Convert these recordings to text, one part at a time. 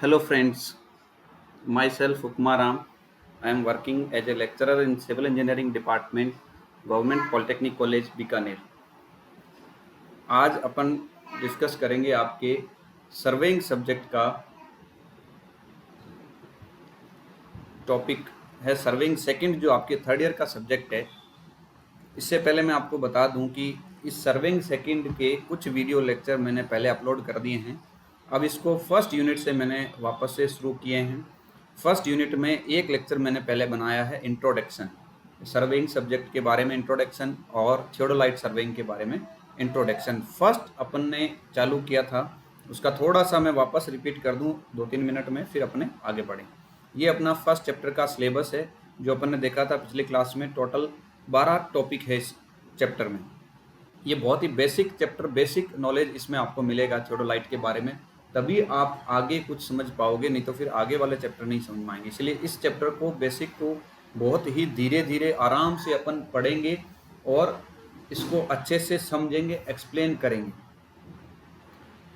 Hello friends, myself Ukma Ram. I am working as a lecturer in Civil Engineering Department, Government Polytechnic College, Bikaner. आज अपन discuss करेंगे आपके surveying subject का topic है surveying second, जो आपके third year का subject है। इससे पहले मैं आपको बता दूं कि इस सर्वेइंग सेकंड के कुछ वीडियो लेक्चर मैंने पहले अपलोड कर दिए हैं। अब इसको फर्स्ट यूनिट से मैंने वापस से शुरू किए हैं। फर्स्ट यूनिट में एक लेक्चर मैंने पहले बनाया है इंट्रोडक्शन, सर्वेइंग सब्जेक्ट के बारे में इंट्रोडक्शन और थियोडोलाइट सर्वेइंग के बारे में इंट्रोडक्शन फर्स्ट अपन ने चालू किया था। उसका थोड़ा सा मैं वापस रिपीट कर दूं 2-3 मिनट में, फिर अपने आगे बढ़ें। ये अपना फर्स्ट चैप्टर का सिलेबस है जो अपन ने देखा था पिछली क्लास में। टोटल 12 टॉपिक है इस चैप्टर में। ये बहुत ही बेसिक चैप्टर, बेसिक नॉलेज इसमें आपको मिलेगा थियोडोलाइट के बारे में, तभी आप आगे कुछ समझ पाओगे, नहीं तो फिर आगे वाले चैप्टर नहीं समझ पाएंगे। इसलिए इस चैप्टर को बेसिक को बहुत ही धीरे धीरे आराम से अपन पढ़ेंगे और इसको अच्छे से समझेंगे, एक्सप्लेन करेंगे।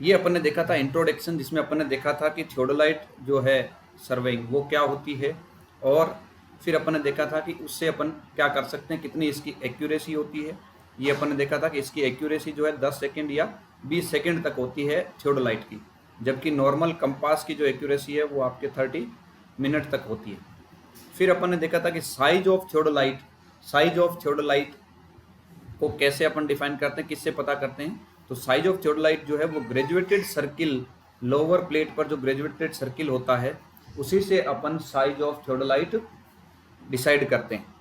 ये अपन ने देखा था इंट्रोडक्शन, जिसमें अपन ने देखा था कि थियोडोलाइट जो है सर्वेइंग वो क्या होती है, और फिर अपन ने देखा था कि उससे अपन क्या कर सकते हैं, कितनी इसकी एक्यूरेसी होती है। ये अपन ने देखा था कि इसकी एक्यूरेसी जो है 10 सेकेंड या 20 सेकेंड तक होती है थियोडोलाइट की, जबकि नॉर्मल कंपास की जो एक्यूरेसी है वो आपके 30 मिनट तक होती है। फिर अपन ने देखा था कि साइज ऑफ थियोडोलाइट को कैसे अपन डिफाइन करते हैं, किससे पता करते हैं। तो साइज ऑफ थियोडोलाइट जो है वो ग्रेजुएटेड सर्किल, लोअर प्लेट पर जो ग्रेजुएटेड सर्किल होता है उसी से अपन साइज ऑफ थियोडोलाइट डिसाइड करते हैं।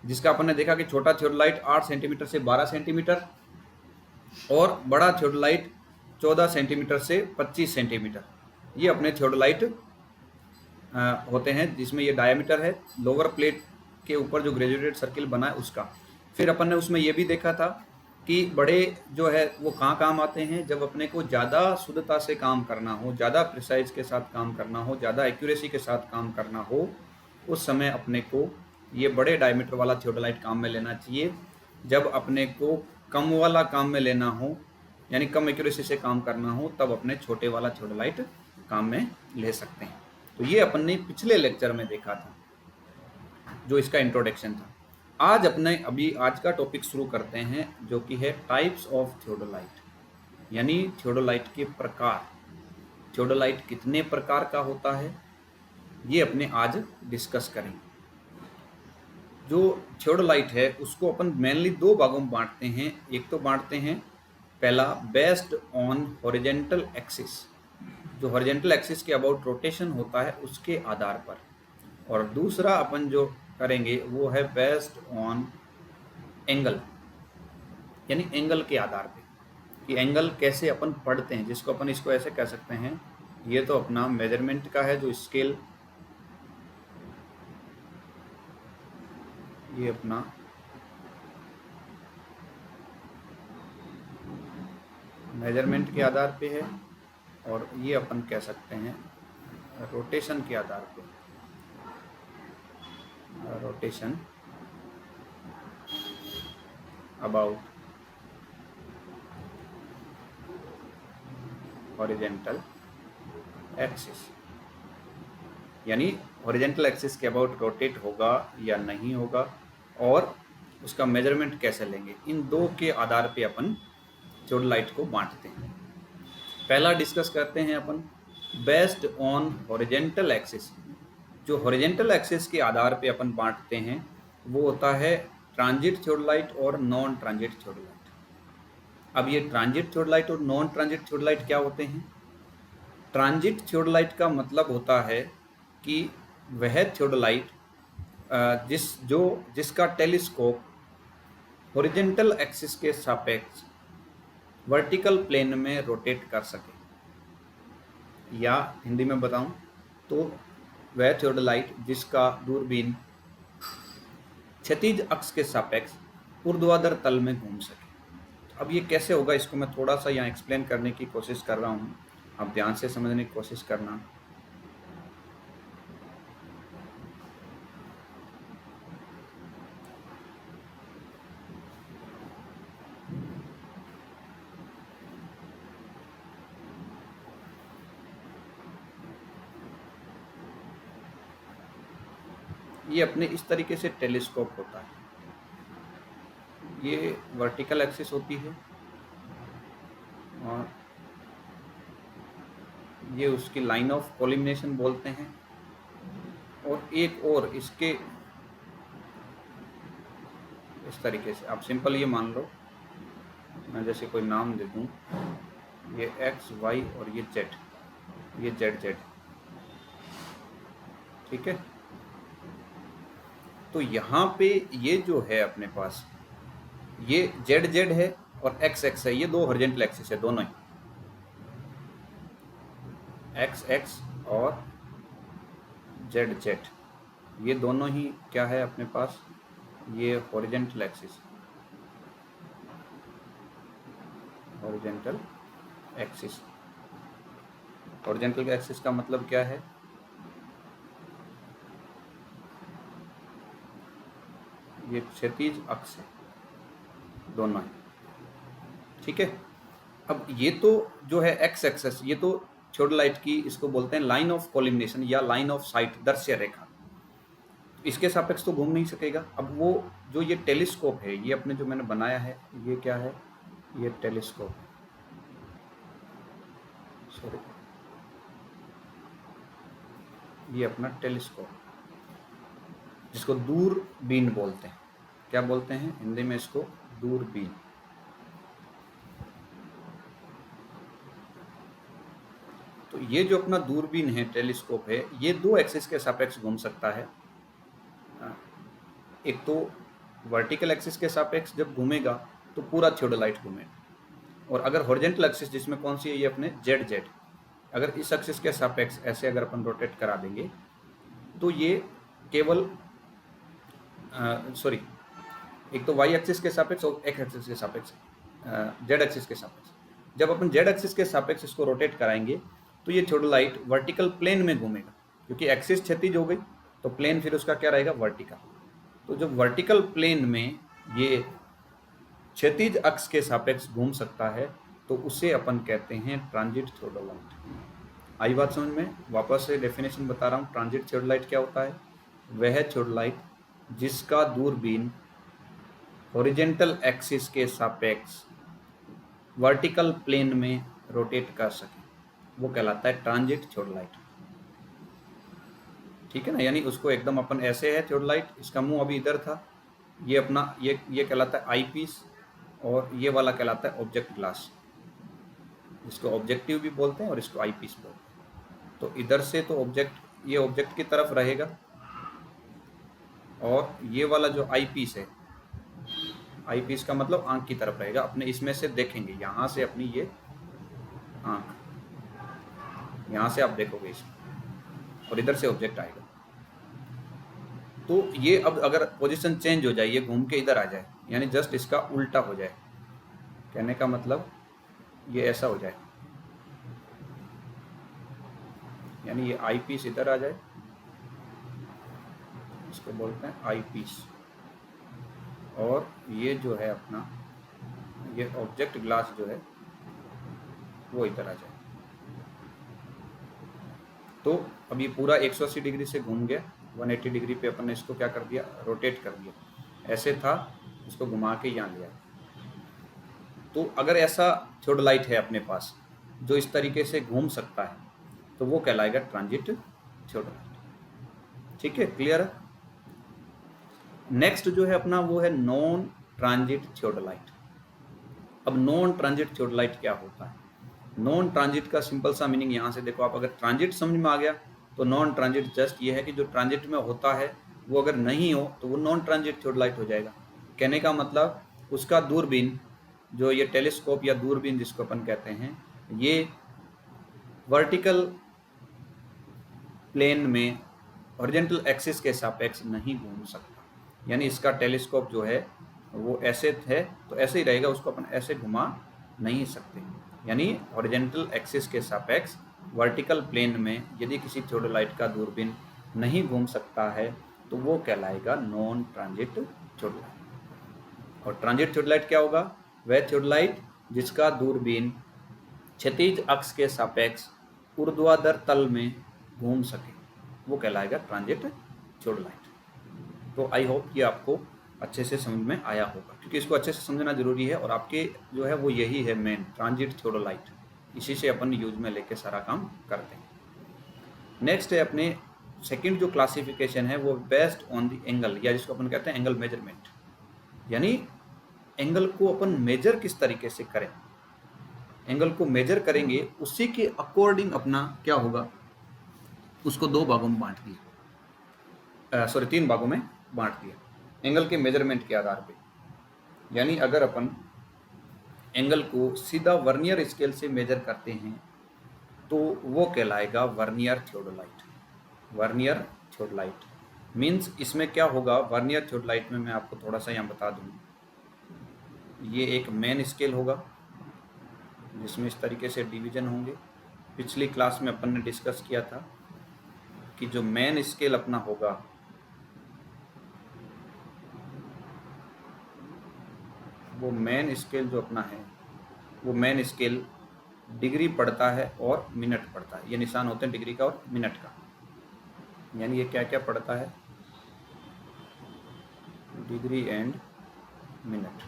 जिसका अपन ने देखा कि छोटा थियोडोलाइट 8 सेंटीमीटर से 12 सेंटीमीटर और बड़ा थियोडोलाइट 14 सेंटीमीटर से 25 सेंटीमीटर, ये अपने थियोडोलाइट होते हैं, जिसमें ये डायमीटर है लोअर प्लेट के ऊपर जो ग्रेजुएटेड सर्किल बना है उसका। फिर अपन ने उसमें ये भी देखा था कि बड़े जो है वो कहाँ काम आते हैं, जब अपने को ज़्यादा शुद्धता से काम करना हो, ज़्यादा प्रिसाइज के साथ काम करना हो, ज़्यादा एक्यूरेसी के साथ काम करना हो, उस समय अपने को ये बड़े डायमीटर वाला थियोडोलाइट काम में लेना चाहिए। जब अपने को कम वाला काम में लेना हो, यानी कम एक्यूरेसी से काम करना हो, तब अपने छोटे वाला थियोडोलाइट काम में ले सकते हैं। तो ये अपन ने पिछले लेक्चर में देखा था, जो इसका इंट्रोडक्शन था। आज का टॉपिक शुरू करते हैं, जो कि है टाइप्स ऑफ थियोडोलाइट, यानी थियोडोलाइट के प्रकार। थियोडोलाइट कितने प्रकार का होता है ये अपने आज डिस्कस करेंगे। जो थियोडोलाइट है उसको अपन मेनली दो भागों में बांटते हैं। एक तो बांटते हैं पहला बेस्ड ऑन हॉरिजेंटल एक्सिस, जो हॉरिजेंटल एक्सिस के अबाउट रोटेशन होता है उसके आधार पर, और दूसरा अपन जो करेंगे वो है बेस्ड ऑन एंगल, यानी एंगल के आधार पे कि एंगल कैसे अपन पढ़ते हैं, जिसको अपन इसको ऐसे कह सकते हैं। ये तो अपना मेजरमेंट का है जो स्केल, ये अपना मेजरमेंट के आधार पे है, और ये अपन कह सकते हैं रोटेशन के आधार पे, रोटेशन अबाउट हॉरिजेंटल एक्सिस, यानी हॉरिजेंटल एक्सिस के अबाउट रोटेट होगा या नहीं होगा, और उसका मेजरमेंट कैसे लेंगे। इन दो के आधार पे अपन थियोडोलाइट को बांटते हैं। पहला डिस्कस करते हैं अपन बेस्ड ऑन हॉरिजेंटल एक्सिस। जो हॉरिजेंटल एक्सिस के आधार पे अपन बांटते हैं वो होता है ट्रांजिट थियोडोलाइट और नॉन ट्रांजिट थियोडोलाइट। अब ये ट्रांजिट थियोडोलाइट और नॉन ट्रांजिट थियोडोलाइट क्या होते हैं। ट्रांजिट थियोडोलाइट का मतलब होता है कि वह थियोडोलाइट जिसका टेलीस्कोप हॉरिजेंटल एक्सिस के सापेक्ष वर्टिकल प्लेन में रोटेट कर सके, या हिंदी में बताऊं तो वह थियोडोलाइट जिसका दूरबीन क्षैतिज अक्ष के सापेक्ष ऊर्ध्वाधर तल में घूम सके। अब ये कैसे होगा, इसको मैं थोड़ा सा यहाँ एक्सप्लेन करने की कोशिश कर रहा हूँ, आप ध्यान से समझने की कोशिश करना। ये अपने इस तरीके से टेलीस्कोप होता है। ये वर्टिकल एक्सिस होती है और ये उसकी लाइन ऑफ कोलिमिनेशन बोलते हैं। और एक और इसके इस तरीके से आप सिंपल ये मान लो, मैं जैसे कोई नाम दे दूँ, ये एक्स वाई और ये जेड, ये जेड जेड, ठीक है। तो यहाँ पे ये जो है अपने पास, ये जेड जेड है और एक्स एक्स है, ये दो हॉरिजॉन्टल एक्सिस है दोनों ही, एक्स एक्स और जेड जेड, ये दोनों ही क्या है अपने पास, ये horizontal axis, horizontal axis. Horizontal axis का मतलब क्या है, ये क्षैतिज अक्ष है दोनों ही, ठीक है। अब ये तो जो है एक्स एक्सिस, ये तो थियोडोलाइट की इसको बोलते हैं लाइन ऑफ कोलिमिनेशन या लाइन ऑफ साइट, दृश्य रेखा। इसके सापेक्ष तो घूम नहीं सकेगा। अब वो जो ये टेलीस्कोप है, ये अपने जो मैंने बनाया है, ये क्या है, ये टेलीस्कोप, सॉरी, ये अपना टेलीस्कोप, जिसको दूरबीन बोलते हैं। क्या बोलते हैं हिंदी में इसको, दूरबीन। तो ये जो अपना दूरबीन है, टेलीस्कोप है, ये दो एक्सिस के सापेक्ष घूम सकता है। एक तो वर्टिकल एक्सिस के सापेक्ष जब घूमेगा तो पूरा थियोडोलाइट घूमेगा, और अगर हॉरिजॉन्टल एक्सिस, जिसमें कौन सी है, ये अपने जेड जेड, अगर इस एक्सिस के सापेक्ष ऐसे अगर अपन रोटेट करा देंगे तो ये केवल सॉरी, एक तो वाई एक्सिस के सापेक्ष और एक्स एक्सिस के सापेक्ष, जेड एक्सिस के सापेक्ष। जब अपन जेड एक्सिस के सापेक्ष इसको रोटेट कराएंगे तो ये थियोडोलाइट वर्टिकल प्लेन में घूमेगा, क्योंकि एक्सिस क्षैतिज हो गई तो प्लेन फिर उसका क्या रहेगा, वर्टिकल। तो जब वर्टिकल प्लेन में ये क्षैतिज अक्ष के सापेक्ष घूम सकता है तो उसे अपन कहते हैं ट्रांजिट थियोडोलाइट। आई बात समझ में? वापस से डेफिनेशन बता रहा हूँ, ट्रांजिट थियोडोलाइट क्या होता है, वह थियोडोलाइट जिसका दूरबीन हॉरिजॉन्टल एक्सिस के सापेक्ष वर्टिकल प्लेन में रोटेट कर सके, वो कहलाता है ट्रांजिट थियोडोलाइट, ठीक है ना। यानी उसको एकदम अपन ऐसे है थियोडोलाइट, इसका मुंह अभी इधर था, ये अपना ये कहलाता है आई पीस, और ये वाला कहलाता है ऑब्जेक्ट ग्लास, इसको ऑब्जेक्टिव भी बोलते हैं और इसको आई पीस बोलते हैं। तो इधर से तो ऑब्जेक्ट, ये ऑब्जेक्ट की तरफ रहेगा, और ये वाला जो आई पीस है, आई पीस का मतलब आंख की तरफ रहेगा, अपने इसमें से देखेंगे, यहाँ से अपनी ये आंख, यहाँ से आप देखोगे इसमें, और इधर से ऑब्जेक्ट आएगा। तो ये अब अगर पोजीशन चेंज हो जाए, ये घूम के इधर आ जाए, यानी जस्ट इसका उल्टा हो जाए, कहने का मतलब ये ऐसा हो जाए, यानी ये आई पीस इधर आ जाए, इसको बोलते हैं आई पीस, और ये जो है अपना ये ऑब्जेक्ट ग्लास जो है वो इधर आ जाए। तो अब ये पूरा 180 डिग्री से घूम गया, 180 डिग्री पे अपन ने इसको क्या कर दिया, रोटेट कर दिया, ऐसे था, इसको घुमा के यहाँ लिया। तो अगर ऐसा थियोडोलाइट है अपने पास जो इस तरीके से घूम सकता है तो वो कहलाएगा ट्रांजिट थियोडोलाइट, ठीक है, क्लियर है। नेक्स्ट जो है अपना वो है नॉन ट्रांजिट थियोडोलाइट। अब नॉन ट्रांजिट थियोडोलाइट क्या होता है, नॉन ट्रांजिट का सिंपल सा मीनिंग यहाँ से देखो आप, अगर ट्रांजिट समझ में आ गया तो नॉन ट्रांजिट जस्ट ये है कि जो ट्रांजिट में होता है वो अगर नहीं हो तो वो नॉन ट्रांजिट थियोडोलाइट हो जाएगा। कहने का मतलब उसका दूरबीन, जो ये टेलीस्कोप या दूरबीन जिसको अपन कहते हैं, ये वर्टिकल प्लेन में हॉरिजॉन्टल एक्सिस के सापेक्ष नहीं घूम सकता, यानी इसका टेलीस्कोप जो है वो ऐसे है तो ऐसे ही रहेगा, उसको अपन ऐसे घुमा नहीं सकते। यानी हॉरिजॉन्टल एक्सिस के सापेक्ष वर्टिकल प्लेन में यदि किसी थियोडोलाइट का दूरबीन नहीं घूम सकता है तो वो कहलाएगा नॉन ट्रांजिट थियोडोलाइट। और ट्रांजिट थियोडोलाइट क्या होगा, वह थियोडोलाइट जिसका दूरबीन क्षैतिज अक्ष के सापेक्ष ऊर्ध्वाधर तल में घूम सके, वो कहलाएगा ट्रांजिट थियोडोलाइट। तो आई होप ये आपको अच्छे से समझ में आया होगा, क्योंकि इसको अच्छे से समझना जरूरी है। और आपके जो है वो यही है मेन, ट्रांजिट थियोडोलाइट, इसी से अपन यूज में लेके सारा काम करते हैं। नेक्स्ट है अपने सेकंड जो क्लासिफिकेशन है वो बेस्ड ऑन द एंगल, या जिसको अपन कहते हैं एंगल मेजरमेंट, यानी एंगल को अपन मेजर किस तरीके से करें, एंगल को मेजर करेंगे उसी के अकॉर्डिंग अपना क्या होगा, उसको दो भागों में बांट दिया, सॉरी 3 भागों में बांट दिया एंगल के मेजरमेंट के आधार पे। यानी अगर अपन एंगल को सीधा वर्नियर स्केल से मेजर करते हैं तो वो कहलाएगा vernier theodolite. Vernier theodolite means इसमें क्या होगा, वर्नियर थियोडोलाइट में मैं आपको थोड़ा सा यहाँ बता दूँ, ये एक मेन स्केल होगा जिसमें इस तरीके से डिवीजन होंगे। पिछली क्लास में अपन ने डिस्कस किया था कि जो मेन स्केल अपना होगा वो मेन स्केल जो अपना है वो मेन स्केल डिग्री पढ़ता है और मिनट पढ़ता है। ये निशान होते हैं डिग्री का और मिनट का, यानी ये क्या क्या पढ़ता है, डिग्री एंड मिनट,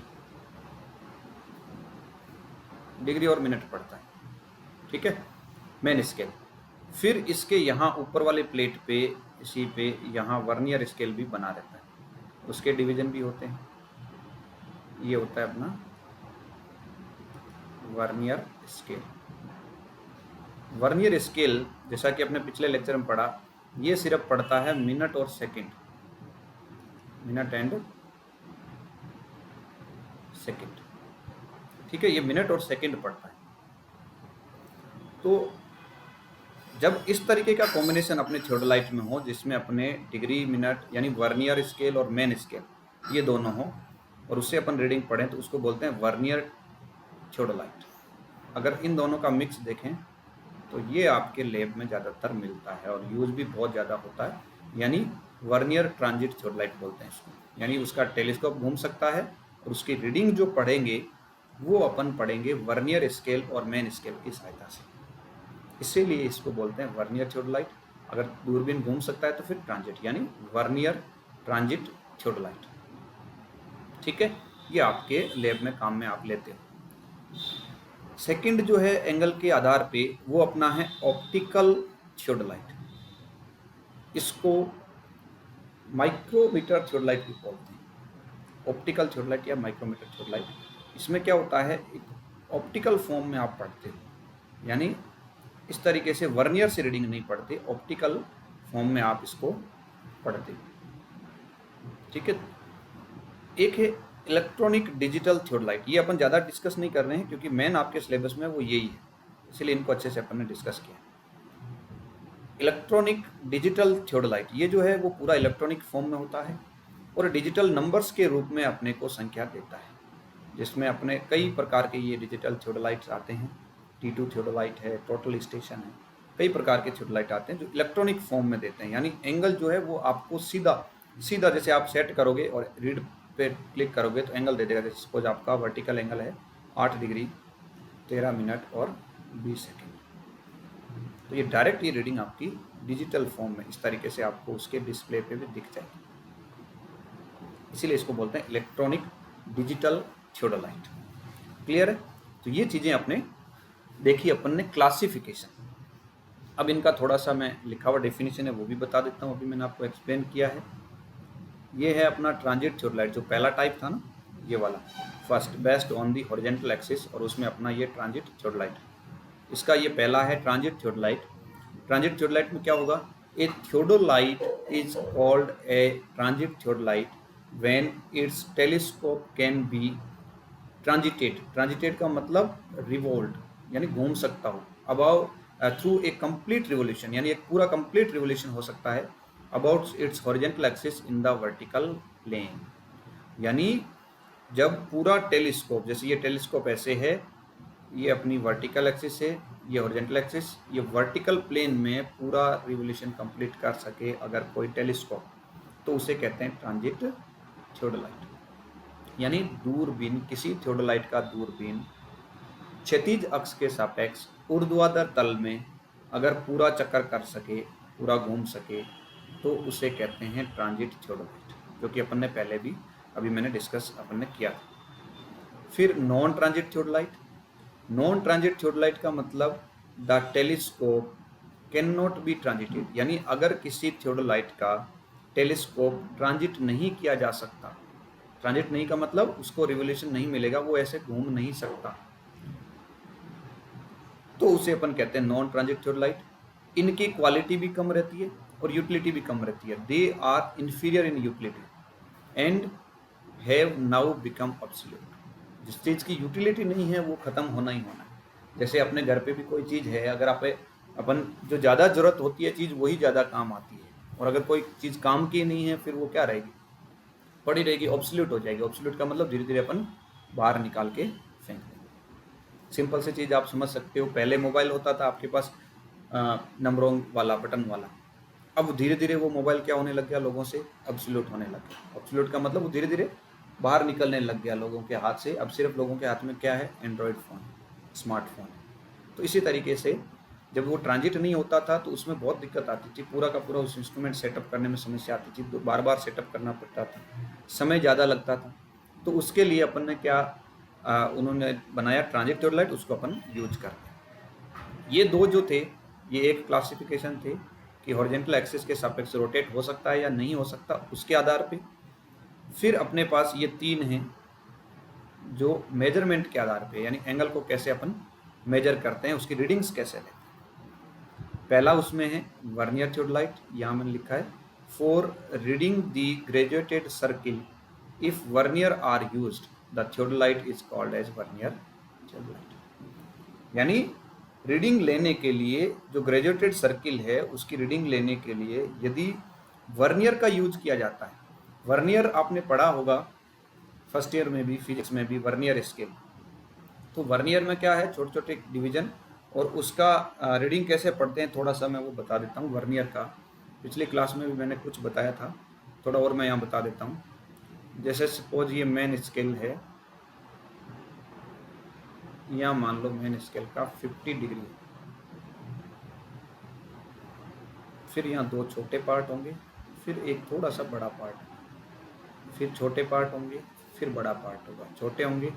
डिग्री और मिनट पढ़ता है, ठीक है, मेन स्केल। फिर इसके यहाँ ऊपर वाले प्लेट पे, इसी पे यहाँ वर्नियर स्केल भी बना रहता है, उसके डिवीजन भी होते हैं। ये होता है अपना वर्नियर स्केल। वर्नियर स्केल जैसा कि अपने पिछले लेक्चर में पढ़ा, ये सिर्फ पढ़ता है मिनट और सेकंड, मिनट एंड सेकंड, ठीक है, ये मिनट और सेकंड पढ़ता है। तो जब इस तरीके का कॉम्बिनेशन अपने थियोडोलाइट में हो जिसमें अपने डिग्री मिनट यानी वर्नियर स्केल और मेन स्केल ये दोनों हो और उससे अपन रीडिंग पढ़ें तो उसको बोलते हैं वर्नियर थियोडोलाइट। अगर इन दोनों का मिक्स देखें तो ये आपके लैब में ज़्यादातर मिलता है और यूज भी बहुत ज़्यादा होता है, यानी वर्नियर ट्रांजिट थियोडोलाइट बोलते हैं इसको। यानी उसका टेलीस्कोप घूम सकता है और उसकी रीडिंग जो पढ़ेंगे वो अपन पढ़ेंगे वर्नियर स्केल और मेन स्केल की सहायता से, इसीलिए इसको बोलते हैं वर्नियर थियोडोलाइट। अगर दूरबीन घूम सकता है तो फिर ट्रांजिट, यानी वर्नियर ट्रांजिट थियोडोलाइट, ठीक है, ये आपके लैब में काम में आप लेते हो। सेकंड जो है एंगल के आधार पे वो अपना है ऑप्टिकल थियोडोलाइट, इसको माइक्रोमीटर थियोडोलाइट भी बोलते हैं, ऑप्टिकल थियोडोलाइट या माइक्रोमीटर थियोडोलाइट। इसमें क्या होता है, एक ऑप्टिकल फॉर्म में आप पढ़ते हो, यानी इस तरीके से वर्नियर से रीडिंग नहीं पढ़ते, ऑप्टिकल फॉर्म में आप इसको पढ़ते हो, ठीक है। एक है इलेक्ट्रॉनिक डिजिटल थियोडोलाइट, ये अपन ज़्यादा डिस्कस नहीं कर रहे हैं क्योंकि मेन आपके सिलेबस में वो यही है, इसलिए इनको अच्छे से अपन ने डिस्कस किया। इलेक्ट्रॉनिक डिजिटल थियोडोलाइट ये जो है वो पूरा इलेक्ट्रॉनिक फॉर्म में होता है और डिजिटल नंबर्स के रूप में अपने को संख्या देता है, जिसमें अपने कई प्रकार के ये डिजिटल थियोडोलाइट्स आते हैं। T2 थियोडोलाइट है, टोटल स्टेशन है, कई प्रकार के थियोडोलाइट आते हैं जो इलेक्ट्रॉनिक फॉर्म में देते हैं। यानी एंगल जो है वो आपको सीधा सीधा जैसे आप सेट करोगे और रीड पे क्लिक करोगे तो एंगल दे देगा। जैसे सपोज आपका वर्टिकल एंगल है 8 डिग्री 13 मिनट और 20 सेकेंड, तो ये डायरेक्ट ये रीडिंग आपकी डिजिटल फॉर्म में इस तरीके से आपको उसके डिस्प्ले पे भी दिख जाएगी, इसीलिए इसको बोलते हैं इलेक्ट्रॉनिक डिजिटल थियोडोलाइट। क्लियर है? तो ये चीज़ें अपने देखिए अपन ने क्लासिफिकेशन। अब इनका थोड़ा सा मैं लिखा हुआ डेफिनेशन है वो भी बता देता हूँ, अभी मैंने आपको एक्सप्लेन किया है। ये है अपना ट्रांजिट थियोडोलाइट, जो पहला टाइप था ना ये वाला, first based on the horizontal axis, और उसमें अपना ये ट्रांजिट थियोडोलाइट, इसका ये पहला है ट्रांजिट थियोडोलाइट। ट्रांजिट थियोडोलाइट में क्या होगा, a theodolite is called a transit theodolite when its telescope can be transited. Transited का मतलब रिवोल्ट, यानी घूम सकता हो, about through a complete revolution, यानी एक पूरा कंप्लीट रिवोल्यूशन हो सकता है about its horizontal axis in the vertical plane. यानी जब पूरा टेलीस्कोप, जैसे ये टेलीस्कोप ऐसे है, ये अपनी वर्टिकल एक्सिस है, ये हॉरिजॉन्टल एक्सिस, ये वर्टिकल प्लेन में पूरा रिवोल्यूशन कंप्लीट कर सके अगर कोई टेलीस्कोप, तो उसे कहते हैं ट्रांजिट थियोडोलाइट। यानी दूरबीन, किसी थियोडोलाइट का दूरबीन क्षैतिज अक्ष के सापेक्ष ऊर्ध्वाधर तल में अगर पूरा चक्कर कर सके, पूरा घूम सके, तो उसे कहते हैं ट्रांजिट थियोडोलाइट। जो कि अपन ने पहले भी अभी मैंने डिस्कस अपन ने किया था। फिर non transit theodolite. Non transit theodolite का मतलब the telescope can not be transited, यानी अगर किसी थियोडोलाइट का टेलीस्कोप ट्रांजिट नहीं किया जा सकता, ट्रांजिट नहीं का मतलब उसको रिवोल्यूशन नहीं मिलेगा, वो ऐसे घूम नहीं सकता, तो उसे अपन कहते हैं नॉन ट्रांजिट थियोडोलाइट। इनकी क्वालिटी भी कम रहती है और यूटिलिटी भी कम रहती है। They are inferior in utility and have now become obsolete. जिस चीज़ की यूटिलिटी नहीं है वो खत्म होना ही होना है। जैसे अपने घर पे भी कोई चीज़ है, अगर अपन जो ज़्यादा ज़रूरत होती है चीज़ वही ज़्यादा काम आती है, और अगर कोई चीज़ काम की नहीं है फिर वो क्या रहेगी, पड़ी रहेगी, ऑब्सोल्यूट हो जाएगी। ऑब्सोल्यूट का मतलब धीरे धीरे अपन बाहर निकाल के फेंक देंगे। सिंपल सी चीज़ आप समझ सकते हो, पहले मोबाइल होता था आपके पास नंबरों वाला, बटन वाला, अब धीरे धीरे वो मोबाइल क्या होने लग गया, लोगों से ऑब्सोल्यूट होने लग गया। ऑब्सोल्यूट का मतलब वो धीरे धीरे बाहर निकलने लग गया लोगों के हाथ से। अब सिर्फ लोगों के हाथ में क्या है, एंड्रॉयड फ़ोन, स्मार्टफोन। तो इसी तरीके से जब वो ट्रांजिट नहीं होता था तो उसमें बहुत दिक्कत आती थी, पूरा का पूरा उस इंस्ट्रूमेंट सेटअप करने में समस्या आती थी, तो बार बार सेटअप करना पड़ता था, समय ज़्यादा लगता था। तो उसके लिए अपन ने क्या उन्होंने बनाया, ट्रांजिट थियोडोलाइट, उसको अपन यूज करते हैं। ये दो जो थे, ये एक क्लासिफिकेशन थे कि हॉरिजॉन्टल एक्सिस के सापेक्ष रोटेट हो सकता है या नहीं हो सकता, उसके आधार पे। फिर अपने पास ये तीन हैं जो मेजरमेंट के आधार पे, यानी एंगल को कैसे अपन मेजर करते हैं, उसकी रीडिंग्स कैसे लेते हैं। पहला उसमें है वर्नियर थियोडोलाइट, यहाँ मैंने लिखा है for reading the graduated circle if vernier are used the theodolite is called as vernier theodolite. यानी रीडिंग लेने के लिए, जो ग्रेजुएटेड सर्किल है उसकी रीडिंग लेने के लिए यदि वर्नियर का यूज किया जाता है। वर्नियर आपने पढ़ा होगा फर्स्ट ईयर में भी, फिजिक्स में भी, वर्नियर स्केल। तो वर्नियर में क्या है, छोटे छोटे डिवीजन, और उसका रीडिंग कैसे पढ़ते हैं थोड़ा सा मैं वो बता देता हूँ। वर्नियर का पिछली क्लास में भी मैंने कुछ बताया था, थोड़ा और मैं यहाँ बता देता हूँ। जैसे सपोज ये मेन स्केल है, यहाँ मान लो मेन स्केल का 50 डिग्री है, फिर यहाँ दो छोटे पार्ट होंगे, फिर एक थोड़ा सा बड़ा पार्ट, फिर छोटे पार्ट होंगे, फिर बड़ा पार्ट होगा, छोटे होंगे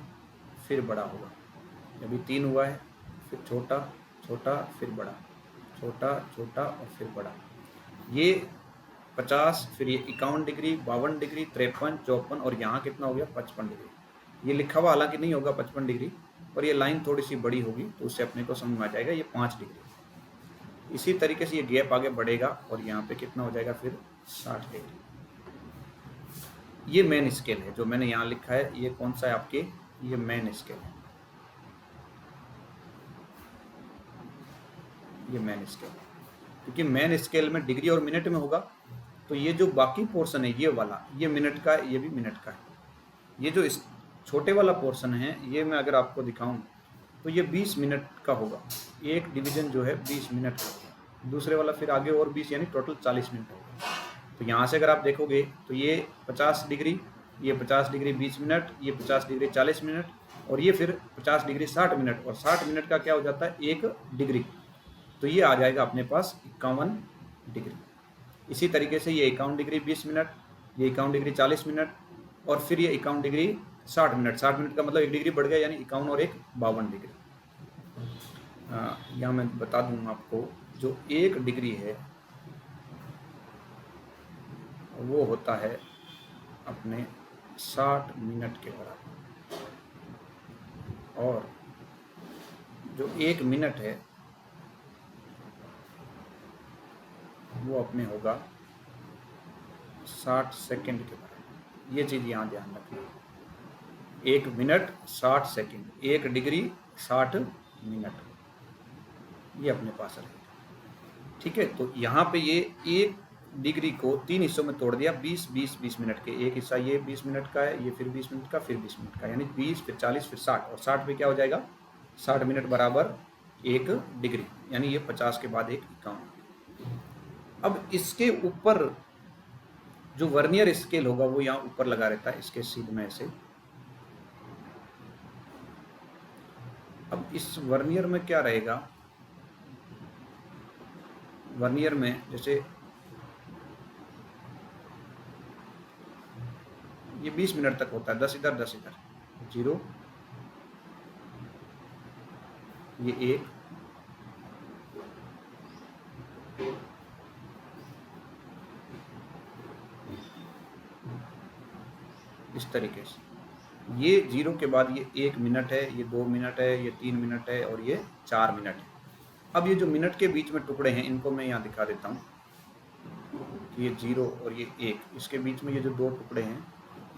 फिर बड़ा होगा। अभी 3 हुआ है, फिर छोटा छोटा फिर बड़ा, छोटा छोटा और फिर बड़ा। ये 50, फिर ये 51 डिग्री, 52 डिग्री, 53, 54, और यहाँ कितना हो गया 55 डिग्री। ये लिखा हुआ हालांकि नहीं होगा 55 डिग्री, पर ये लाइन थोड़ी सी बड़ी होगी तो उससे अपने को समझ में आ जाएगा ये 5 डिग्री। इसी तरीके से ये गैप आगे बढ़ेगा और यहाँ पे कितना हो जाएगा फिर 60 डिग्री। ये मेन स्केल है जो मैंने यहाँ लिखा है। ये कौन सा है आपके, ये मेन स्केल है, ये मेन स्केल। क्योंकि मेन स्केल में डिग्री और मिनट में होगा, तो ये जो बाकी पोर्शन है ये वाला, ये मिनट का है, ये भी मिनट का है। ये जो इस छोटे वाला पोर्शन है, ये मैं अगर आपको दिखाऊं तो ये 20 मिनट का होगा। एक डिवीजन जो है 20 मिनट का होगा, दूसरे वाला फिर आगे और 20, यानी टोटल 40 मिनट होगा। तो यहाँ से अगर आप देखोगे तो ये 50 डिग्री, ये 50 डिग्री 20 मिनट, ये 50 डिग्री 40 मिनट, और ये फिर 50 डिग्री 60 मिनट, और 60 मिनट का क्या हो जाता है 1 डिग्री, तो ये आ जाएगा अपने पास 51 डिग्री। इसी तरीके से ये 51 डिग्री 20 मिनट, ये 51 डिग्री 40 मिनट, और फिर ये 51 डिग्री 60 मिनट। 60 मिनट का मतलब 1 डिग्री बढ़ गया, यानी 51 और 1 52 डिग्री। यहाँ मैं बता दूँ आपको, जो 1 डिग्री है वो होता है अपने 60 मिनट के बराबर, और जो 1 मिनट है वो अपने होगा 60 सेकंड के बराबर। ये चीज़ यहाँ ध्यान रखना, 1 मिनट 60 सेकंड, 1 डिग्री 60 मिनट, ये अपने पास रहेगा। ठीक है, तो यहाँ पे ये 1 डिग्री को 3 हिस्सों में तोड़ दिया, 20 मिनट के। एक हिस्सा ये 20 मिनट का है, ये फिर 20 मिनट का, फिर 20 मिनट का, यानी 20 फिर 40 फिर 60, और 60 पे क्या हो जाएगा 60 मिनट बराबर 1 डिग्री, यानी ये 50 के बाद 1 51। अब इसके ऊपर जो वर्नियर स्केल होगा वो यहाँ ऊपर लगा रहता है इसके सीध में से। अब इस वर्नियर में क्या रहेगा, वर्नियर में जैसे 20 मिनट तक होता है, 10 इधर 10 इधर, 0, ये 1, इस तरीके से। ये 0 के बाद ये 1 मिनट है, ये 2 मिनट है, ये 3 मिनट है और ये 4 मिनट है। अब ये जो मिनट के बीच में टुकड़े हैं इनको मैं यहाँ दिखा देता हूँ कि ये 0 और ये 1, इसके बीच में ये जो 2 टुकड़े हैं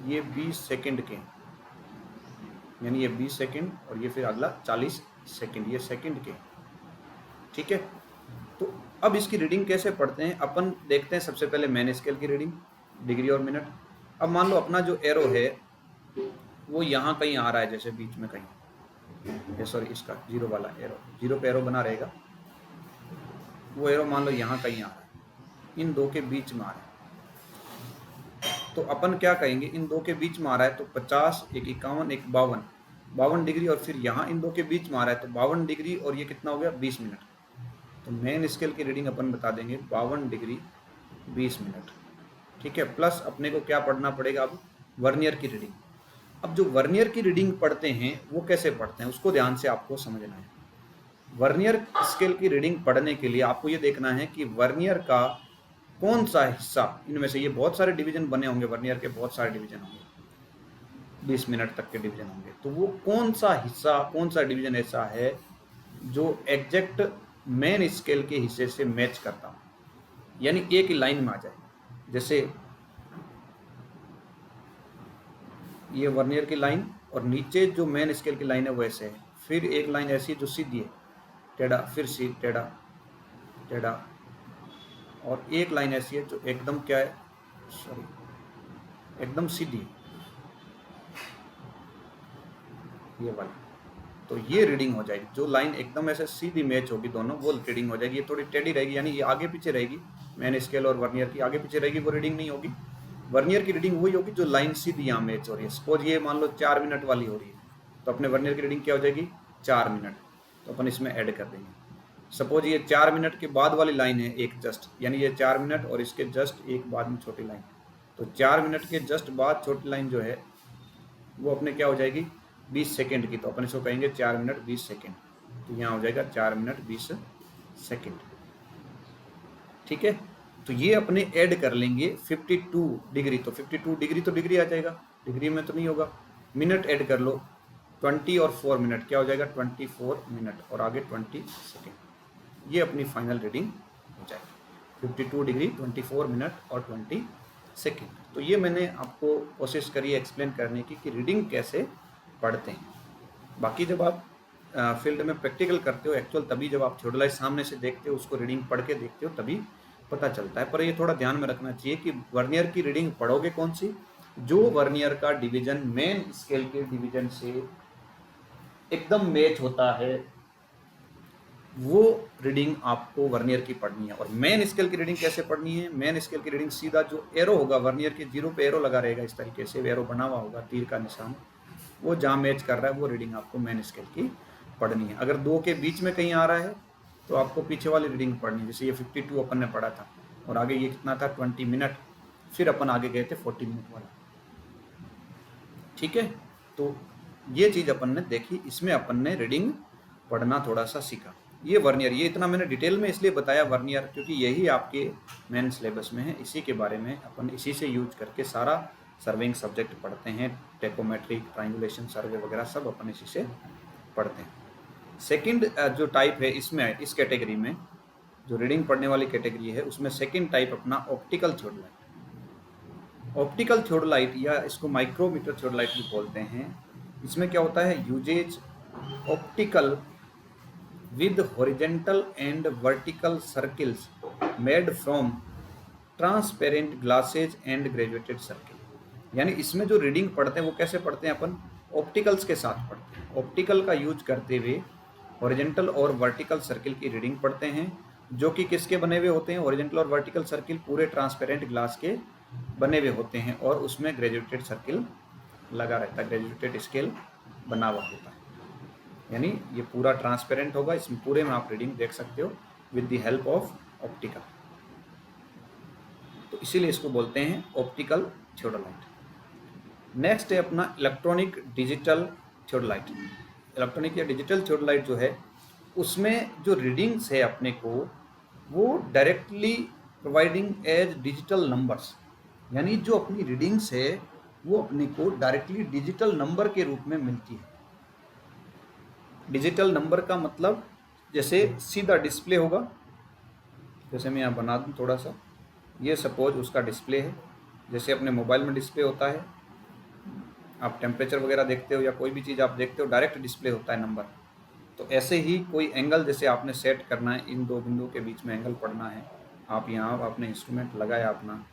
ये 20 सेकंड के हैं, यानी ये 20 सेकंड और ये फिर अगला 40 सेकंड, ये सेकंड के। ठीक है, तो अब इसकी रीडिंग कैसे पढ़ते हैं अपन देखते हैं। सबसे पहले मैन स्केल की रीडिंग, डिग्री और मिनट। अब मान लो अपना जो एरो है वो यहाँ कहीं आ रहा है, जैसे बीच में कहीं, सॉरी इसका 0 वाला एरो, 0 पे एरो बना रहेगा, वो एरो मान लो यहाँ कहीं आ रहा है, इन दो के बीच में आ रहा है। तो अपन क्या कहेंगे, इन दो के बीच में आ रहा है तो 50, एक 51, एक 52, 52 डिग्री, और फिर यहाँ इन दो के बीच में आ रहा है तो 52 डिग्री, और ये कितना हो गया 20 मिनट। तो मेन स्केल की रीडिंग अपन बता देंगे 52 डिग्री 20 मिनट। ठीक है, प्लस अपने को क्या पढ़ना पड़ेगा अब, वर्नियर की रीडिंग। अब जो वर्नियर की रीडिंग पढ़ते हैं वो कैसे पढ़ते हैं उसको ध्यान से आपको समझना है। वर्नियर स्केल की रीडिंग पढ़ने के लिए आपको ये देखना है कि वर्नियर का कौन सा हिस्सा, इनमें से ये बहुत सारे डिवीजन बने होंगे, वर्नियर के बहुत सारे डिवीजन होंगे, 20 मिनट तक के डिवीजन होंगे, तो वो कौन सा हिस्सा, कौन सा डिवीजन ऐसा है जो एग्जैक्ट मेन स्केल के हिस्से से मैच करता हो, यानी एक ही लाइन में आ जाए। जैसे ये वर्नियर की लाइन और नीचे जो मेन स्केल की लाइन है वो ऐसे है, फिर एक लाइन ऐसी जो सीधी है, टेढ़ा, फिर सीधा, टेढ़ा, टेढ़ा, और एक लाइन ऐसी है जो एकदम क्या है, सॉरी, एकदम सीधी, ये वाली। तो ये रीडिंग हो जाएगी, जो लाइन एकदम ऐसे सीधी मैच होगी दोनों, वो रीडिंग हो जाएगी। ये थोड़ी टेढ़ी रहेगी, यानी ये आगे पीछे रहेगी, मेन स्केल और वर्नियर की आगे पीछे रहेगी, वो रीडिंग नहीं होगी। वर्नियर की रीडिंग वही होगी जो लाइन सीधी यहाँ मैच हो रही है। सपोज ये मान लो 4 मिनट वाली हो रही है, तो अपने वर्नियर की रीडिंग क्या हो जाएगी 4 मिनट, तो अपन इसमें ऐड कर देंगे। सपोज ये 4 मिनट के बाद वाली लाइन है एक जस्ट, यानी ये 4 मिनट और इसके जस्ट एक बाद में छोटी लाइन, तो 4 मिनट के जस्ट बाद छोटी लाइन जो है वो अपने क्या हो जाएगी 20 सेकेंड की, तो अपन इसको कहेंगे 4 मिनट 20 सेकेंड, तो यहाँ हो जाएगा 4 मिनट 20 सेकेंड। ठीक है, तो ये अपने ऐड कर लेंगे 52 डिग्री, तो 52 डिग्री तो डिग्री आ जाएगा, डिग्री में तो नहीं होगा। मिनट ऐड कर लो, 20 और 4 मिनट क्या हो जाएगा 24 मिनट, और आगे 20 सेकेंड, ये अपनी फाइनल रीडिंग हो जाएगी 52 डिग्री 24 मिनट और 20 सेकेंड। तो ये मैंने आपको कोशिश करी एक्सप्लेन करने की कि रीडिंग कैसे पढ़ते हैं। बाकी जब आप फील्ड में प्रैक्टिकल करते हो एक्चुअल, तभी जब आप थियोडोलाइज सामने से देखते हो, उसको रीडिंग पढ़ के देखते हो, तभी पता चलता है। पर ये थोड़ा ध्यान में रखना चाहिए कि वर्नियर की रीडिंग पढ़ोगे कौन सी, जो वर्नियर का डिवीजन मेन स्केल के डिवीजन से एकदम मैच होता है, वो रीडिंग आपको वर्नियर की पढ़नी है। और मेन स्केल की रीडिंग कैसे पढ़नी है, मेन स्केल की रीडिंग सीधा जो एरो होगा वर्नियर के 0 पे एरो लगा रहेगा, इस तरीके से एरो बना हुआ होगा तीर का निशान, वो जहाँ मैच कर रहा है वो रीडिंग आपको मेन स्केल की पढ़नी है। अगर दो के बीच में कहीं आ रहा है तो आपको पीछे वाली रीडिंग पढ़नी है। जैसे ये 52 अपन ने पढ़ा था और आगे ये कितना था 20 मिनट, फिर अपन आगे गए थे 40 मिनट वाला। ठीक है, तो ये चीज़ अपन ने देखी, इसमें अपन ने रीडिंग पढ़ना थोड़ा सा सीखा। ये वर्नियर, ये इतना मैंने डिटेल में इसलिए बताया वर्नियर क्योंकि यही आपके मेन सिलेबस में है, इसी के बारे में अपन इसी से यूज करके सारा सर्विंग सब्जेक्ट पढ़ते हैं, टेकोमेट्रिक, ट्राइंगुलेशन सर्वे वगैरह सब अपन इसी से पढ़ते हैं। सेकंड जो टाइप है इसमें, इस कैटेगरी में जो रीडिंग पढ़ने वाली कैटेगरी है उसमें सेकंड टाइप अपना ऑप्टिकल थियोडोलाइट। ऑप्टिकल थियोडोलाइट या इसको माइक्रोमीटर थियोडोलाइट भी बोलते हैं। इसमें क्या होता है, uses optical with horizontal and vertical circles made from transparent glasses and graduated circle। यानी इसमें जो रीडिंग पढ़ते हैं वो कैसे पढ़ते हैं, अपन ऑप्टिकल्स के साथ पढ़ते हैं। ऑप्टिकल का यूज करते हुए हॉरिजॉन्टल और वर्टिकल सर्किल की रीडिंग पढ़ते हैं, जो कि किसके बने हुए होते हैं, हॉरिजॉन्टल और वर्टिकल सर्किल पूरे ट्रांसपेरेंट ग्लास के बने हुए होते हैं और उसमें ग्रेजुएटेड सर्किल लगा रहता है, ग्रेजुएटेड स्केल बना हुआ होता है। यानी ये पूरा ट्रांसपेरेंट होगा, इसमें पूरे में आप रीडिंग देख सकते हो with the help of optical, तो इसीलिए इसको बोलते हैं ऑप्टिकल थियोडोलाइट। नेक्स्ट है अपना इलेक्ट्रॉनिक डिजिटल थियोडोलाइट। इलेक्ट्रॉनिक या डिजिटल थियोडोलाइट जो है उसमें जो रीडिंग्स है अपने को वो directly providing as digital numbers, यानी जो अपनी रीडिंग्स है वो अपने को डायरेक्टली डिजिटल नंबर के रूप में मिलती है। डिजिटल नंबर का मतलब जैसे सीधा डिस्प्ले होगा, जैसे मैं यहाँ बना दूँ थोड़ा सा, ये सपोज उसका डिस्प्ले है, जैसे अपने मोबाइल में डिस्प्ले होता है, आप टेम्परेचर वगैरह देखते हो या कोई भी चीज़ आप देखते हो डायरेक्ट डिस्प्ले होता है नंबर। तो ऐसे ही कोई एंगल जैसे आपने सेट करना है, इन दो बिंदुओं के बीच में एंगल पढ़ना है, आप यहाँ आपने इंस्ट्रूमेंट लगाया अपना,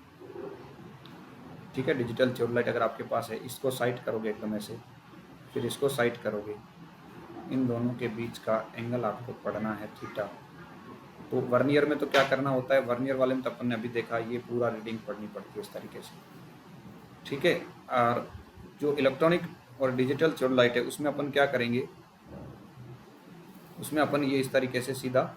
ठीक है, डिजिटल थियोडोलाइट अगर आपके पास है, इसको साइट करोगे एकदम ऐसे, फिर इसको साइट करोगे, इन दोनों के बीच का एंगल आपको पढ़ना है थीटा। तो वर्नियर में तो क्या करना होता है, वर्नियर वाले में तो अपन ने अभी देखा, ये पूरा रीडिंग पढ़नी पड़ती है इस तरीके से, ठीक है। और जो इलेक्ट्रॉनिक और डिजिटल थियोडोलाइट है उसमें अपन क्या करेंगे, उसमें अपन ये इस तरीके से सीधा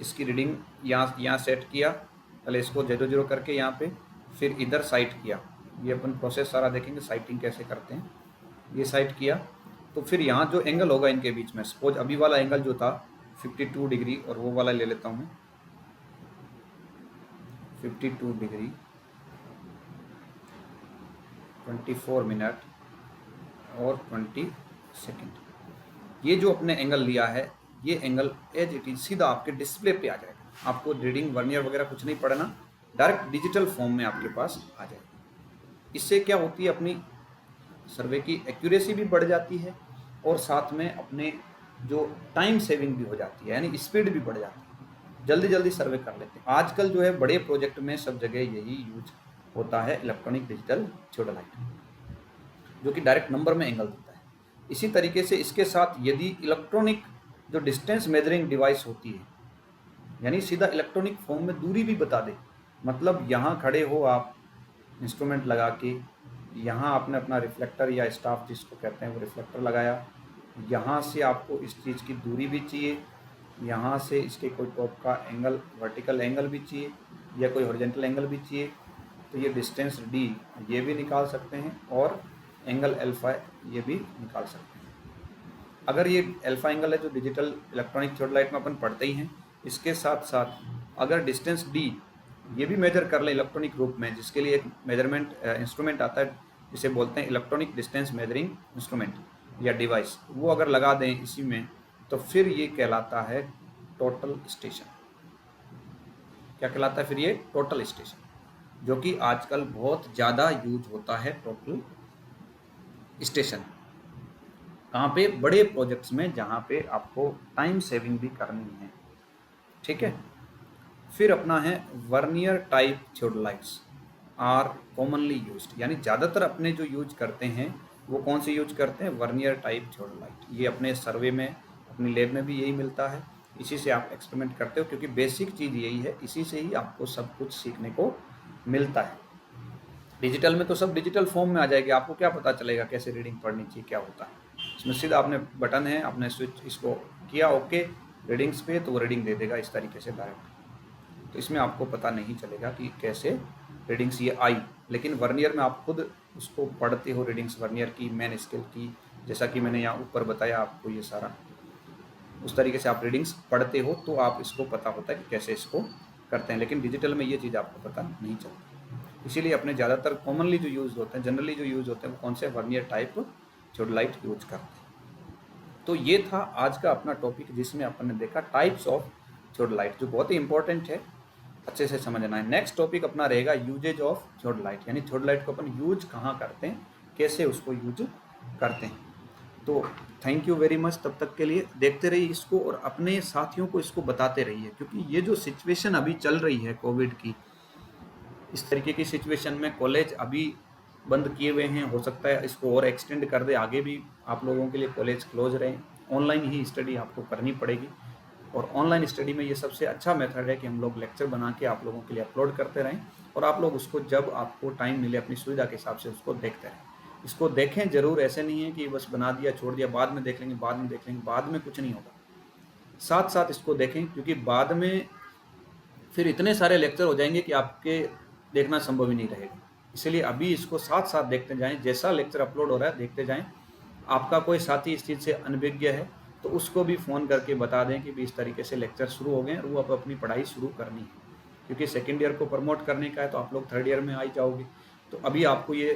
इसकी रीडिंग यहाँ सेट किया, पहले इसको 0 0 करके यहाँ पे, फिर इधर साइट किया, ये अपन प्रोसेस सारा देखेंगे साइटिंग कैसे करते हैं। ये साइट किया तो फिर यहाँ जो एंगल होगा इनके बीच में, सपोज अभी वाला एंगल जो था 52 डिग्री और वो वाला ले लेता हूँ मैं 52 डिग्री 24 मिनट और 20 सेकेंड, ये जो अपने एंगल लिया है ये एंगल एज इट इज सीधा आपके डिस्प्ले पे आ जाएगा। आपको रीडिंग वर्नियर वगैरह कुछ नहीं पढ़ना, डायरेक्ट डिजिटल फॉर्म में आपके पास आ जाएगा। इससे क्या होती है, अपनी सर्वे की एक्यूरेसी भी बढ़ जाती है और साथ में अपने जो टाइम सेविंग भी हो जाती है, यानी स्पीड भी बढ़ जाती है, जल्दी जल्दी सर्वे कर लेते हैं। आजकल जो है बड़े प्रोजेक्ट में सब जगह यही यूज होता है, इलेक्ट्रॉनिक डिजिटल थियोडोलाइट, जो कि डायरेक्ट नंबर में एंगल देता है। इसी तरीके से इसके साथ यदि इलेक्ट्रॉनिक जो डिस्टेंस मेजरिंग डिवाइस होती है, यानी सीधा इलेक्ट्रॉनिक फॉर्म में दूरी भी बता दे, मतलब यहाँ खड़े हो आप इंस्ट्रूमेंट लगा के, यहाँ आपने अपना रिफ्लेक्टर या स्टाफ जिसको कहते हैं वो रिफ्लेक्टर लगाया, यहाँ से आपको इस चीज़ की दूरी भी चाहिए, यहाँ से इसके कोई टॉप का एंगल वर्टिकल एंगल भी चाहिए या कोई हॉरिजॉन्टल एंगल भी चाहिए, तो ये डिस्टेंस डी ये भी निकाल सकते हैं और एंगल अल्फा ये भी निकाल सकते हैं। अगर ये अल्फा एंगल है जो डिजिटल इलेक्ट्रॉनिक थियोडोलाइट में अपन पढ़ते ही हैं, इसके साथ साथ अगर डिस्टेंस डी ये भी मेजर कर लें इलेक्ट्रॉनिक रूप में, जिसके लिए एक मेजरमेंट इंस्ट्रूमेंट आता है जिसे बोलते हैं इलेक्ट्रॉनिक डिस्टेंस मेजरिंग इंस्ट्रूमेंट या डिवाइस, वो अगर लगा दें इसी में, तो फिर ये कहलाता है टोटल स्टेशन। क्या कहलाता है फिर ये टोटल स्टेशन, जो कि आजकल बहुत ज़्यादा यूज होता है टोटल स्टेशन। कहाँ पे, बड़े प्रोजेक्ट्स में जहाँ पे आपको टाइम सेविंग भी करनी है, ठीक है। फिर अपना है vernier type theodolites are commonly used, यानी ज़्यादातर अपने जो यूज करते हैं वो कौन से यूज करते हैं, वर्नियर टाइप थियोडोलाइट। ये अपने सर्वे में अपनी लैब में भी यही मिलता है, इसी से आप एक्सपेरिमेंट करते हो, क्योंकि बेसिक चीज़ यही है, इसी से ही आपको सब कुछ सीखने को मिलता है। डिजिटल में तो सब डिजिटल फॉर्म में आ जाएगी, आपको क्या पता चलेगा कैसे रीडिंग पढ़नी चाहिए, क्या होता है। इसमें सीधा आपने बटन है, आपने स्विच इसको किया ओके रीडिंग्स पे, तो वो रीडिंग दे देगा इस तरीके से डायरेक्ट। तो इसमें आपको पता नहीं चलेगा कि कैसे रीडिंग्स ये आई, लेकिन वर्नियर में आप खुद उसको पढ़ते हो रीडिंग्स वर्नियर की, मेन स्केल की, जैसा कि मैंने यहाँ ऊपर बताया आपको ये सारा, उस तरीके से आप रीडिंग्स पढ़ते हो तो आप इसको पता होता है कि कैसे इसको करते हैं। लेकिन डिजिटल में ये चीज़ आपको पता नहीं चलती, इसीलिए अपने ज़्यादातर कॉमनली जो यूज़ होते हैं, जनरली जो यूज़ होते हैं वो कौन से, वर्नियर टाइप थियोडोलाइट यूज करते हैं। तो ये था आज का अपना टॉपिक, जिसमें अपन ने देखा टाइप्स ऑफ थियोडोलाइट, जो बहुत ही इंपॉर्टेंट है, अच्छे से समझना है। नेक्स्ट टॉपिक अपना रहेगा यूजेज ऑफ थियोडोलाइट, यानी थियोडोलाइट को अपन यूज कहाँ करते हैं, कैसे उसको यूज करते हैं। तो थैंक यू वेरी मच, तब तक के लिए देखते रहिए इसको और अपने साथियों को इसको बताते रहिए, क्योंकि ये जो सिचुएशन अभी चल रही है कोविड की, इस तरीके की सिचुएशन में कॉलेज अभी बंद किए हुए हैं, हो सकता है इसको और एक्सटेंड कर दे, आगे भी आप लोगों के लिए कॉलेज क्लोज रहे, ऑनलाइन ही स्टडी आपको करनी पड़ेगी। और ऑनलाइन स्टडी में ये सबसे अच्छा मेथड है कि हम लोग लेक्चर बना के आप लोगों के लिए अपलोड करते रहें और आप लोग उसको जब आपको टाइम मिले अपनी सुविधा के हिसाब से उसको देखते रहें। इसको देखें ज़रूर, ऐसे नहीं है कि बस बना दिया छोड़ दिया, बाद में देख लेंगे, बाद में देख लेंगे, बाद में कुछ नहीं होगा। साथ साथ इसको देखें, क्योंकि बाद में फिर इतने सारे लेक्चर हो जाएंगे कि आपके देखना संभव ही नहीं रहेगा। इसलिए अभी इसको साथ साथ देखते जाएं, जैसा लेक्चर अपलोड हो रहा है देखते जाएं। आपका कोई साथी इस चीज़ से अनभिज्ञ है तो उसको भी फ़ोन करके बता दें कि भी इस तरीके से लेक्चर शुरू हो गए हैं और वो अब अपनी पढ़ाई शुरू करनी है, क्योंकि सेकेंड ईयर को प्रमोट करने का है तो आप लोग थर्ड ईयर में आ ही जाओगे। तो अभी आपको ये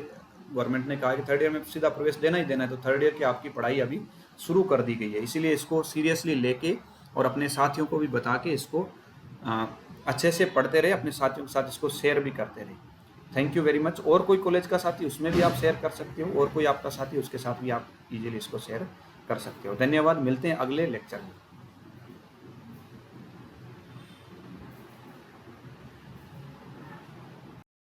गवर्नमेंट ने कहा है कि थर्ड ईयर में सीधा प्रवेश देना ही देना है, तो थर्ड ईयर की आपकी पढ़ाई अभी शुरू कर दी गई है। इसीलिए इसको सीरियसली लेके और अपने साथियों को भी बता के इसको अच्छे से पढ़ते रहे, अपने साथियों के साथ इसको शेयर भी करते रहे। Thank you very much. और कोई कॉलेज का साथी उसमें भी आप शेयर कर सकते हो, और कोई आपका साथी उसके साथ भी आप इजीली इसको शेयर कर सकते हो। धन्यवाद, मिलते हैं अगले लेक्चर में।